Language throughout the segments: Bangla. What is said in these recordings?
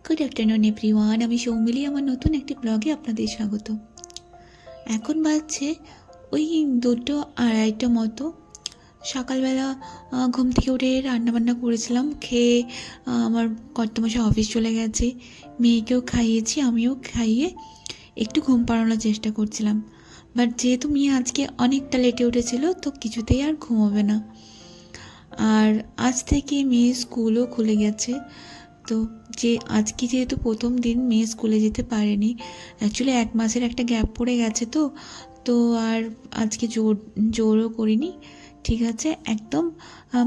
গুড আফটারনুন এভরিওয়ান, আমি সৌমিলি। আমার নতুন একটি ব্লগে আপনাদের স্বাগত। এখন বাজছে ওই 2:30 মতো। সকালবেলা ঘুম থেকে উঠে রান্নাবান্না করেছিলাম, খেয়ে আমার কর্তামশাই অফিস চলে গেছে। মেয়েকেও খাইয়েছি, আমিও খাইয়ে একটু ঘুম পাড়ানোর চেষ্টা করছিলাম। বাট যেহেতু মেয়ে আজকে অনেকটা লেটে উঠেছিল, তো কিছুতেই আর ঘুমোবে না। আর আজ থেকে মেয়ের স্কুলও খুলে গেছে। তো আজকে যেহেতু প্রথম দিন, মেয়ে স্কুলে যেতে পারেনি। অ্যাকচুয়ালি 1 মাসের একটা গ্যাপ পড়ে গেছে। তো আর আজকে জোরও করিনি। ঠিক আছে, একদম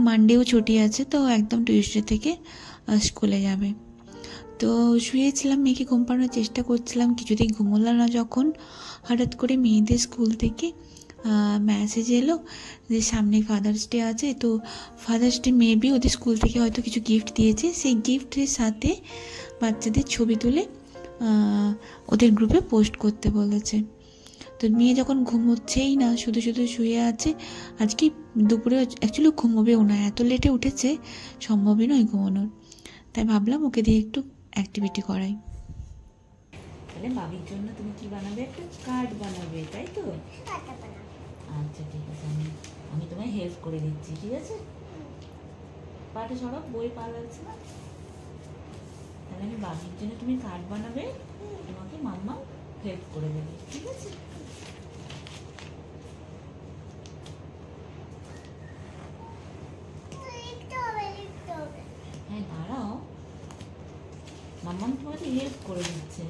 মানডেও ছুটি আছে, তো একদম টিউসডে থেকে স্কুলে যাবে। তো শুয়েছিলাম, মেয়েকে ঘুম পাড়ানোর চেষ্টা করছিলাম, কিছুতেই ঘুমোলো না। যখন হঠাৎ করে মেয়েদের স্কুল থেকে মেসেজ এলো যে সামনে ফাদার্স ডে আছে, তো ফাদার্স ডে মেবি ওদের স্কুল থেকে হয়তো কিছু গিফট দিয়েছে। সেই গিফটের সাথে বাচ্চাদের ছবি তুলে ওদের গ্রুপে পোস্ট করতে বলেছে। তো মেয়ে যখন ঘুমোচ্ছেই না, শুধু শুধু শুয়ে আছে। আজকে দুপুরে অ্যাকচুয়ালি ঘুমোবেও না, এত লেটে উঠেছে, সম্ভবই নয় ঘুমানোর। তাই ভাবলাম ওকে দিয়ে একটু অ্যাক্টিভিটি করাই। তাহলে বাবির জন্য তুমি কি বানাবে? একটা কার্ড বানাবে, তাই তো? আচ্ছা ঠিক আছে, আমি তোমায় হেল্প করে দিচ্ছি। ঠিক আছে, পাটা সরব, বই পা লাগছে না। তাহলে আমি বাবির জন্য তুমি কার্ড বানাবে, তোমাকে মাম্মা হেল্প করে দেবে। ঠিক আছে, হ্যাঁ দাঁড়াও, মাম্মা তোমাকে হেল্প করে দিচ্ছে।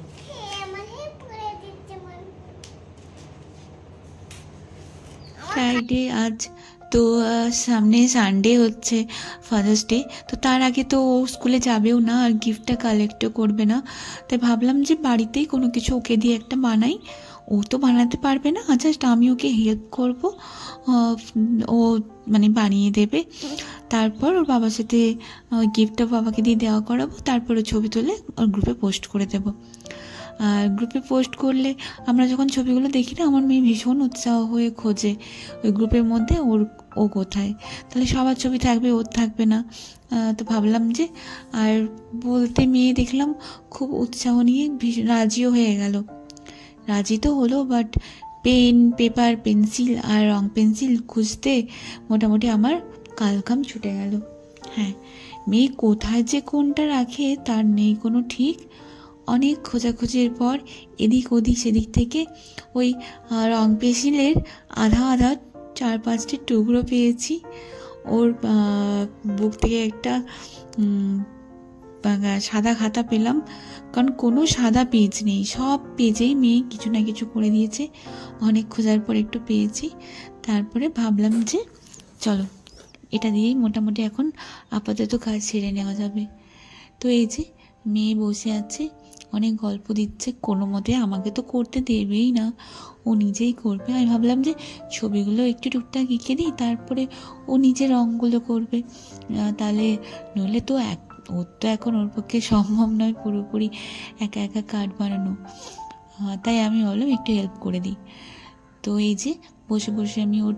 ফ্রাইডে আজ, তো সামনে সানডে হচ্ছে ফাদার্স ডে। তো তার আগে তো ও স্কুলে যাবেও না, আর গিফটটা কালেক্টও করবে না। তাই ভাবলাম যে বাড়িতেই কোনো কিছু ওকে দিয়ে একটা বানাই। ও তো বানাতে পারবে না, জাস্ট আমি ওকে হেল্প করব। ও মানে বানিয়ে দেবে, তারপর ওর বাবার সাথে গিফটটা বাবাকে দিয়ে দেওয়া করাবো। তারপর ও ছবি তুলে ওর গ্রুপে পোস্ট করে দেবো। আর গ্রুপে পোস্ট করলে আমরা যখন ছবিগুলো দেখি না, আমার মেয়ে ভীষণ উৎসাহ হয়ে খোঁজে ওই গ্রুপের মধ্যে ও কোথায়। তাহলে সবার ছবি থাকবে, ওর থাকবে না। তো ভাবলাম যে, আর বলতে মেয়ে দেখলাম খুব উৎসাহ নিয়ে রাজিও হয়ে গেল। রাজি তো হলো, বাট পেন, পেপার, পেন্সিল আর রং পেন্সিল খুঁজতে মোটামুটি আমার কালঘাম ছুটে গেল। হ্যাঁ, মেয়ে কোথায় যে কোনটা রাখে তার নেই কোনো ঠিক। অনেক খোঁজাখুঁজির পর এদিক ওদিক সেদিক থেকে ওই রং পেন্সিলের আধা 4-5টি টুকরো পেয়েছি। ওর বুক থেকে একটা সাদা খাতা পেলাম, কারণ কোনো সাদা পেজ নেই, সব পেজেই মেয়ে কিছু না কিছু করে দিয়েছে। অনেক খোঁজার পর একটু পেয়েছি। তারপরে ভাবলাম যে চলো এটা দিয়েই মোটামুটি এখন আপাতত কাজ সেরে নেওয়া যাবে। তো এই যে মেয়ে বসে আছে, অনেক গল্প দিচ্ছে, কোনো মতে আমাকে তো করতে দেবেই না, ও নিজেই করবে। আমি ভাবলাম যে ছবিগুলো একটু টুকটাক এঁকে দিই, তারপরে ও নিজে রঙগুলো করবে। তাহলে নইলে তো ওর তো এখন ওর পক্ষে সম্ভব নয় পুরোপুরি একা একা কার্ড বানানো। তাই আমি ভাবলাম একটু হেল্প করে দিই। তো এই যে বসে বসে আমি ওর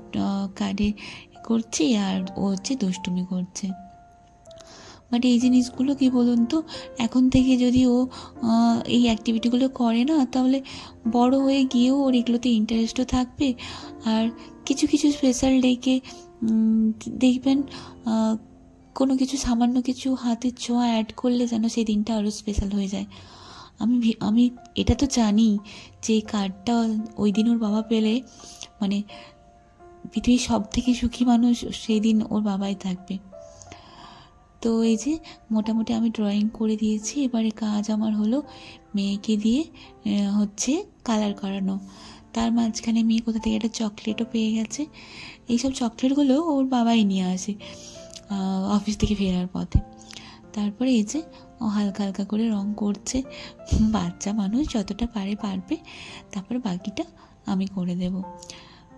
কার্ডে করছি, আর ও হচ্ছে দুষ্টুমি করছে। বাট এই জিনিসগুলো কি বলুন তো, এখন থেকে যদি ও এই অ্যাক্টিভিটিগুলো করে না, তাহলে বড় হয়ে গিয়েও ওর এগুলোতে ইন্টারেস্টও থাকবে। আর কিছু কিছু স্পেশাল ডেকে দেখবেন কোনো কিছু সামান্য কিছু হাতের ছোঁয়া অ্যাড করলে যেন সেই দিনটা আরও স্পেশাল হয়ে যায়। আমি এটা তো জানি যে কার্ডটা ওই দিন ওর বাবা পেলে মানে পৃথিবীর সব থেকে সুখী মানুষ সেই দিন ওর বাবাই থাকবে। তো এই যে মোটামুটি আমি ড্রয়িং করে দিয়েছি। এবারে কাজ আমার হলো মেয়েকে দিয়ে হচ্ছে কালার করানো। তার মাঝখানে মেয়ে কোথা থেকে একটা চকলেটও পেয়ে গেছে। এইসব চকলেটগুলো ওর বাবাই নিয়ে আসে অফিস থেকে ফেরার পথে। তারপরে এই যে ও হালকা হালকা করে রং করছে। বাচ্চা মানুষ যতটা পারবে, তারপরে বাকিটা আমি করে দেব।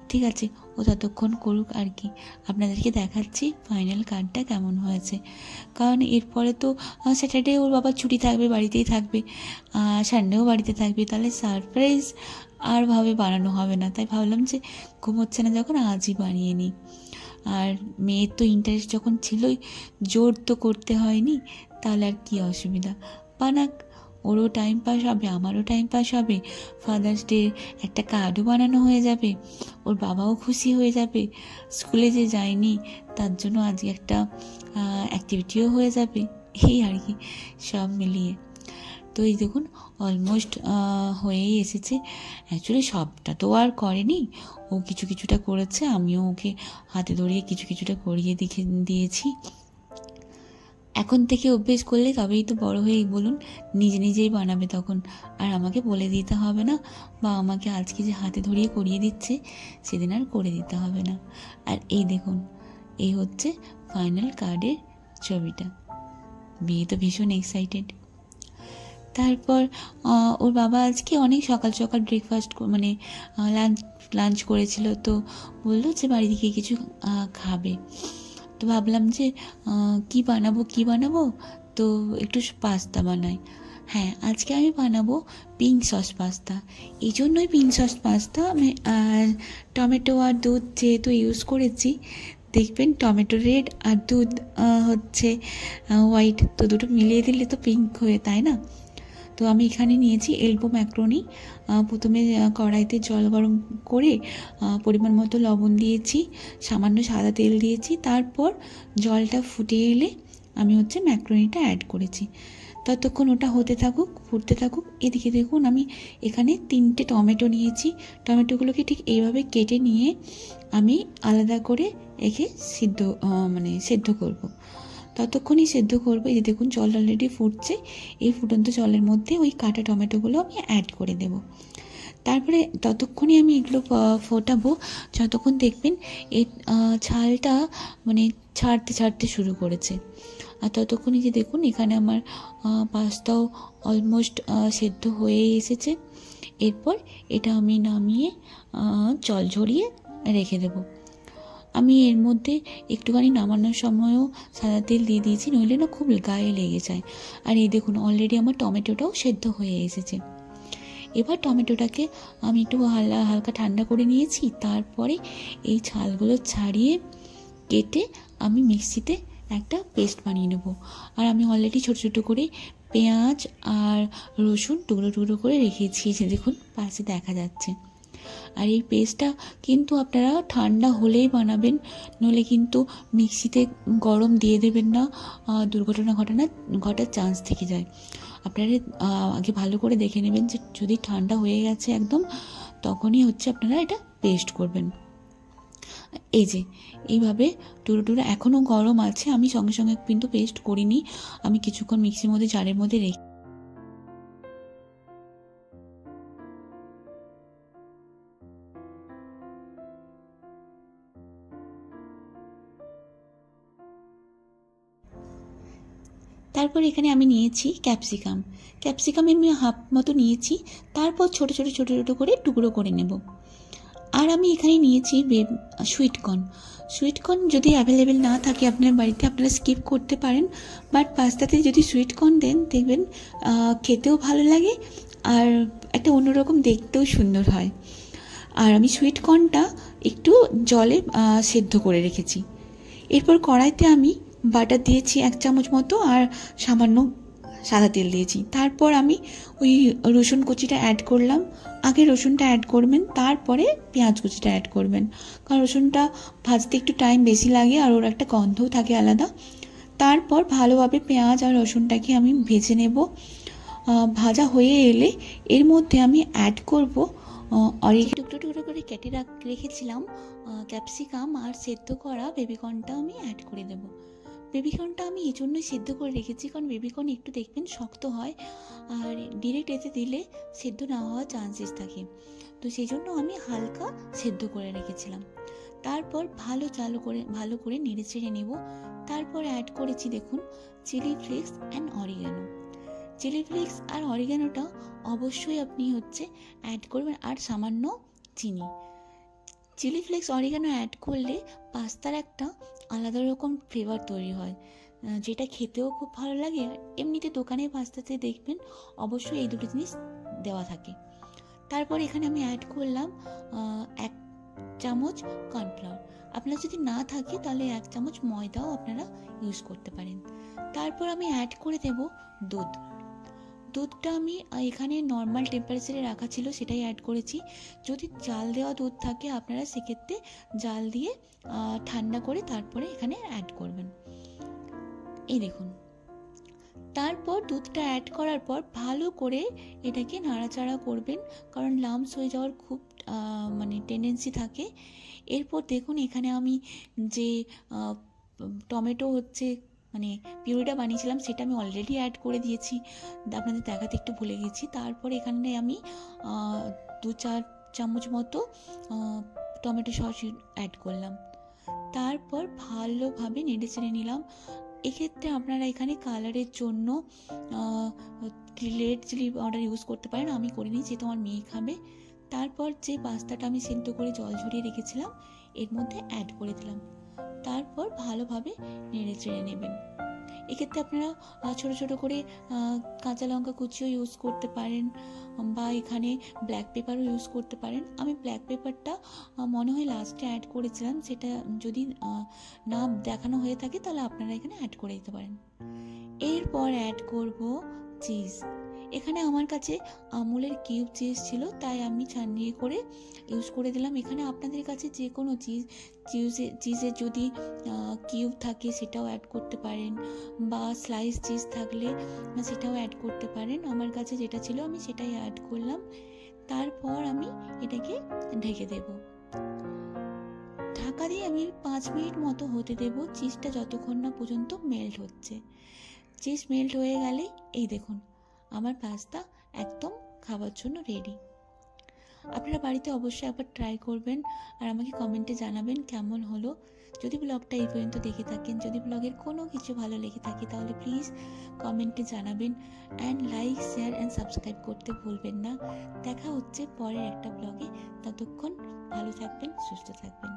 ঠিক আছে, ও ততক্ষণ করুক আর কি। আপনাদেরকে দেখাচ্ছি ফাইনাল কার্ডটা কেমন হয়েছে। কারণ এরপরে তো স্যাটারডে ওর বাবার ছুটি থাকবে, বাড়িতেই থাকবে, সানডেও বাড়িতে থাকবে। তাহলে সারপ্রাইজ আর ভাবে বানানো হবে না। তাই ভাবলাম যে ঘুমোচ্ছে না যখন, আজই বানিয়ে নিই। আর মেয়ের তো ইন্টারেস্ট যখন ছিলই, জোর তো করতে হয়নি, তাহলে আর কি অসুবিধা। বানাক, ওরও টাইম পাস হবে, আমারও টাইম পাস হবে, ফাদার্স ডে একটা কার্ডও বানানো হয়ে যাবে, ওর বাবাও খুশি হয়ে যাবে, স্কুলে যে যায়নি তার জন্য আজকে একটা অ্যাক্টিভিটিও হয়ে যাবে, এই আর কি সব মিলিয়ে। তো এই দেখুন অলমোস্ট হয়েই এসেছে। অ্যাকচুয়ালি সবটা তো আর করেনি, ও কিছু কিছুটা করেছে, আমিও ওকে হাতে ধরিয়ে কিছু কিছুটা করিয়ে দিয়েছি। এখন থেকে অভ্যেস করলে তবেই তো বড় হয়েই বলুন নিজে নিজেই বানাবে তখন, আর আমাকে বলে দিতে হবে না, বা আমাকে আজকে যে হাতে ধরিয়ে করিয়ে দিচ্ছে সেদিন আর করে দিতে হবে না। আর এই দেখুন এই হচ্ছে ফাইনাল কার্ডের ছবিটা। মেয়ে তো ভীষণ এক্সাইটেড। তারপর ওর বাবা আজকে অনেক সকাল সকাল ব্রেকফাস্ট মানে লাঞ্চ করেছিল, তো বললো যে বাড়ি থেকে কিছু খাবে। তো ভাবলাম যে কি বানাবো, তো একটু পাস্তা বানাই। হ্যাঁ, আজকে আমি বানাবো পিঙ্ক সস পাস্তা। এই জন্যই পিঙ্ক সস পাস্তা আমি টমেটো আর দুধ যেহেতু ইউজ করেছি, দেখবেন টমেটো রেড আর দুধ হচ্ছে হোয়াইট, তো দুটো মিলিয়ে দিলে তো পিঙ্ক হয়ে, তাই না? তো আমি এখানে নিয়েছি এলবো ম্যাক্রোনি। প্রথমে কড়াইতে জল গরম করে পরিমাণ মতো লবণ দিয়েছি, সামান্য সাদা তেল দিয়েছি, তারপর জলটা ফুটে এলে আমি হচ্ছে ম্যাক্রোনিটা অ্যাড করেছি। ততক্ষণ ওটা ফুটতে থাকুক। এদিকে দেখুন আমি এখানে 3টে টমেটো নিয়েছি, টমেটোগুলোকে ঠিক এইভাবে কেটে নিয়ে আমি আলাদা করে একে সেদ্ধ করব। ততক্ষণই সেদ্ধ করবো। এই যে দেখুন জল অলরেডি ফুটছে, এই ফুটন্ত জলের মধ্যে ওই কাটা টমেটোগুলো আমি অ্যাড করে দেব। তারপরে ততক্ষণই আমি এগুলো ফোটাবো যতক্ষণ দেখবেন এই ছালটা মানে ছাড়তে শুরু করেছে। আর ততক্ষণই যে দেখুন এখানে আমার পাস্তাও অলমোস্ট সেদ্ধ হয়ে এসেছে। এরপর এটা আমি নামিয়ে জল ঝরিয়ে রেখে দেবো। আমি এর মধ্যে একটুখানি নামানোর সময়ও সাদা তেল দিয়ে দিয়েছি, নইলে না খুব গায়ে লেগে যায়। আর এই দেখুন অলরেডি আমার টমেটোটাও সেদ্ধ হয়ে এসেছে। এবার টমেটোটাকে আমি একটু হালকা ঠান্ডা করে নিয়েছি, তারপরে এই ছালগুলো ছাড়িয়ে কেটে আমি মিক্সিতে একটা পেস্ট বানিয়ে নেব। আর আমি অলরেডি ছোটো ছোটো করে পেঁয়াজ আর রসুন টুকরো করে রেখেছি, যে দেখুন পাশে দেখা যাচ্ছে। আর এই পেস্টটা কিন্তু আপনারা ঠান্ডা হলেই বানাবেন, নইলে কিন্তু মিক্সিতে গরম দিয়ে দেবেন না, দুর্ঘটনা ঘটার চান্স থেকে যায়। আপনারা আগে ভালো করে দেখে নেবেন যে যদি ঠান্ডা হয়ে গেছে একদম, তখনই হচ্ছে আপনারা এটা পেস্ট করবেন। এই যে এইভাবে টুকরো এখনও গরম আছে, আমি সঙ্গে সঙ্গে কিন্তু পেস্ট করিনি, আমি কিছুক্ষণ মিক্সির মধ্যে জারের মধ্যে রেখে তারপর এখানে আমি নিয়েছি ক্যাপসিকাম আমি হাফ মতো নিয়েছি, তারপর ছোট ছোট করে টুকরো করে নেব। আর আমি এখানে নিয়েছি সুইটকর্ন যদি অ্যাভেলেবেল না থাকে আপনার বাড়িতে আপনারা স্কিপ করতে পারেন, বাট পাস্তাতে যদি সুইটকর্ন দেন দেখবেন খেতেও ভালো লাগে আর একটা অন্যরকম দেখতেও সুন্দর হয়। আর আমি সুইটকর্নটা একটু জলে সেদ্ধ করে রেখেছি। এরপর কড়াইতে আমি বাটার দিয়েছি 1 চামচ মতো আর সামান্য সাদা তেল দিয়েছি। তারপর আমি ওই রসুন কুচিটা অ্যাড করলাম। আগে রসুনটা অ্যাড করবেন, তারপরে পেঁয়াজ কুচিটা অ্যাড করবেন, কারণ রসুনটা ভাজতে একটু টাইম বেশি লাগে আর ওর একটা গন্ধও থাকে আলাদা। তারপর ভালোভাবে পেঁয়াজ আর রসুনটাকে আমি ভেজে নেব। ভাজা হয়ে এলে এর মধ্যে আমি অ্যাড করব টুকরো করে কেটে রেখেছিলাম ক্যাপসিকাম আর সেদ্ধ করা বেবিকর্নটা আমি অ্যাড করে দেব। বেবিকর্নটা আমি এই জন্যই সেদ্ধ করে রেখেছি, কারণ বেবিকর্ন একটু দেখবেন শক্ত হয় আর ডিরেক্ট এতে দিলে সেদ্ধ না হওয়ার চান্সেস থাকে, তো সেই জন্য আমি হালকা সেদ্ধ করে রেখেছিলাম। তারপর ভালো করে নেড়ে চেড়ে নেব। তারপর অ্যাড করেছি দেখুন chilli flakes and oregano. Chilli flakes আর অরিগ্যানোটা অবশ্যই আপনি হচ্ছে অ্যাড করবেন, আর সামান্য চিনি। চিলি ফ্লেক্স অরিগ্যানো অ্যাড করলে পাস্তার একটা আলাদা রকম ফ্লেভার তৈরি হয়, যেটা খেতেও খুব ভালো লাগে। আর এমনিতে দোকানের পাস্তাতে দেখবেন অবশ্যই এই দুটো জিনিস দেওয়া থাকে। তারপর এখানে আমি অ্যাড করলাম 1 চামচ কর্নফ্লাওয়ার। আপনার যদি না থাকে তাহলে 1 চামচ ময়দাও আপনারা ইউজ করতে পারেন। তারপর আমি অ্যাড করে দেব দুধ। দুধটা আমি এখানে নর্মাল টেম্পারেচারে রাখা ছিল, সেটাই অ্যাড করেছি। যদি জাল দেওয়া দুধ থাকে আপনারা সেক্ষেত্রে জাল দিয়ে ঠান্ডা করে তারপরে এখানে অ্যাড করবেন। এই দেখুন, তারপর দুধটা অ্যাড করার পর ভালো করে এটাকে নাড়াচাড়া করবেন, কারণ লাম্পস হয়ে যাওয়ার খুব মানে টেন্ডেন্সি থাকে। এরপর দেখুন এখানে আমি যে টমেটো মানে পিউরিটা বানিয়েছিলাম সেটা আমি অলরেডি অ্যাড করে দিয়েছি, আপনাদের দেখাতে একটু ভুলে গেছি। তারপর এখানে আমি 2-4 চামচ মতো টমেটো সস অ্যাড করলাম। তারপর ভালোভাবে নেড়ে চেড়ে নিলাম। এক্ষেত্রে আপনারা এখানে কালারের জন্য রেড চিলি পাউডার ইউজ করতে পারেন, আমি করিনি যেহেতু আমার মেয়ে খাবে। তারপর যে পাস্তাটা আমি সেদ্ধ করে জল ঝরিয়ে রেখেছিলাম এর মধ্যে অ্যাড করে দিলাম। তারপর ভালোভাবে নেড়ে চেড়ে নেবেন। এক্ষেত্রে আপনারা ছোটো ছোটো করে কাঁচা লঙ্কা কুচিও ইউজ করতে পারেন, বা এখানে ব্ল্যাক পেপারও ইউজ করতে পারেন। আমি ব্ল্যাক পেপারটা মনে হয় লাস্টে অ্যাড করেছিলাম, সেটা যদি না দেখানো হয়ে থাকে তাহলে আপনারা এখানে অ্যাড করে দিতে পারেন। এরপর অ্যাড করব চিজ। এখানে আমার কাছে আমুলের কিউব চিজ ছিল, তাই আমি ছানিয়ে করে ইউজ করে দিলাম। এখানে আপনাদের কাছে যে কোনো চিজের যদি কিউব থাকে সেটাও অ্যাড করতে পারেন, বা স্লাইস চিজ থাকলে সেটাও অ্যাড করতে পারেন। আমার কাছে যেটা ছিল আমি সেটাই অ্যাড করলাম। তারপর আমি এটাকে ঢেকে দেব। ঢাকা দিয়ে আমি 5 মিনিট মতো হতে দেব, চিজটা যতক্ষণ না পর্যন্ত মেল্ট হচ্ছে। চিজ মেল্ট হয়ে গেলে এই দেখুন আমার পাস্তা একদম খাবার জন্য রেডি। আপনারা বাড়িতে অবশ্যই একবার ট্রাই করবেন আর আমাকে কমেন্টে জানাবেন কেমন হলো। যদি ব্লগটা এই পর্যন্ত দেখে থাকেন, যদি ব্লগের কোনো কিছু ভালো লেগে থাকে তাহলে প্লিজ কমেন্টে জানাবেন, and like, share and subscribe করতে ভুলবেন না। দেখা হচ্ছে পরের একটা ব্লগে, ততক্ষণ ভালো থাকবেন, সুস্থ থাকবেন।